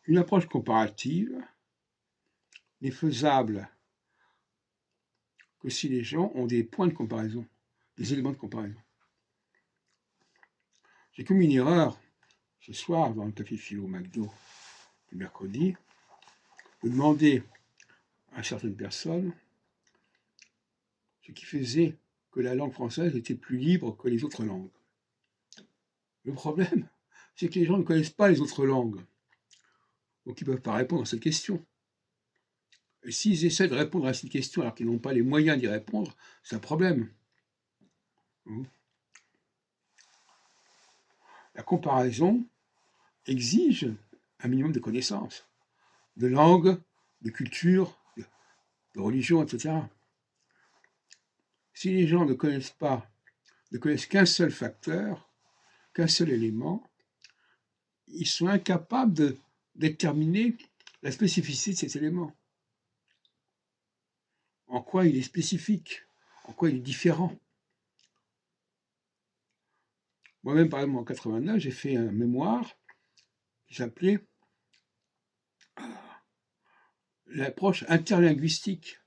Une approche comparative n'est faisable que si les gens ont des points de comparaison, des éléments de comparaison. J'ai commis une erreur ce soir dans le café philo au McDo le mercredi, de demander à certaines personnes ce qui faisait que la langue française était plus libre que les autres langues. Le problème, c'est que les gens ne connaissent pas les autres langues, donc ils ne peuvent pas répondre à cette question. Et s'ils essaient de répondre à cette question alors qu'ils n'ont pas les moyens d'y répondre, c'est un problème. La comparaison exige un minimum de connaissances, de langue, de culture, de religion, etc. Si les gens ne connaissent qu'un seul facteur, qu'un seul élément, ils sont incapables de déterminer la spécificité de cet élément. En quoi il est spécifique, en quoi il est différent. Moi-même, par exemple, en 89, j'ai fait un mémoire qui s'appelait l'approche interlinguistique.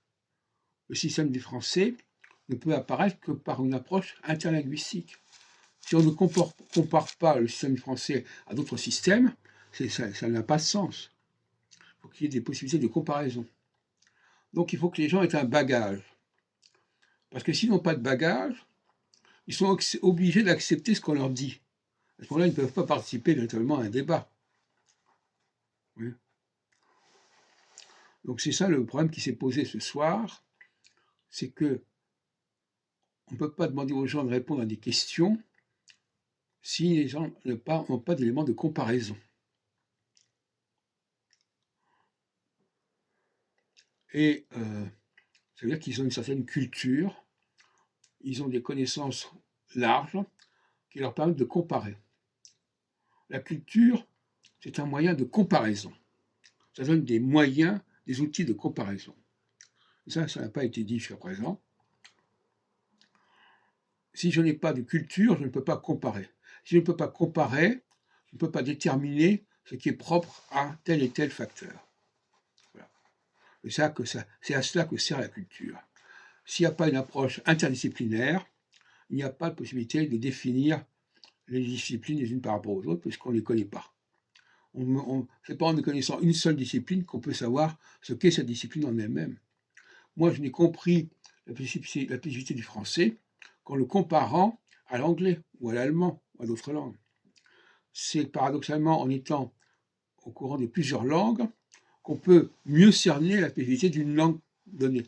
Le système du français ne peut apparaître que par une approche interlinguistique. Si on ne compare pas le système français à d'autres systèmes, ça n'a pas de sens. Il faut qu'il y ait des possibilités de comparaison. Donc il faut que les gens aient un bagage. Parce que s'ils n'ont pas de bagage, ils sont obligés d'accepter ce qu'on leur dit. À ce moment-là, ils ne peuvent pas participer naturellement à un débat. Oui. Donc c'est ça le problème qui s'est posé ce soir, c'est que on ne peut pas demander aux gens de répondre à des questions si les gens n'ont pas d'éléments de comparaison. Et ça veut dire qu'ils ont une certaine culture, ils ont des connaissances larges qui leur permettent de comparer. La culture, c'est un moyen de comparaison. Ça donne des moyens, des outils de comparaison. Et ça n'a pas été dit jusqu'à présent. Si je n'ai pas de culture, je ne peux pas comparer. Si je ne peux pas comparer, je ne peux pas déterminer ce qui est propre à tel et tel facteur. Voilà. C'est à cela que sert la culture. S'il n'y a pas une approche interdisciplinaire, il n'y a pas de possibilité de définir les disciplines les unes par rapport aux autres, puisqu'on ne les connaît pas. Ce n'est pas en ne connaissant une seule discipline qu'on peut savoir ce qu'est cette discipline en elle-même. Moi, je n'ai compris la spécificité du français qu'en le comparant à l'anglais ou à l'allemand ou à d'autres langues. C'est paradoxalement en étant au courant de plusieurs langues qu'on peut mieux cerner la spécificité d'une langue donnée.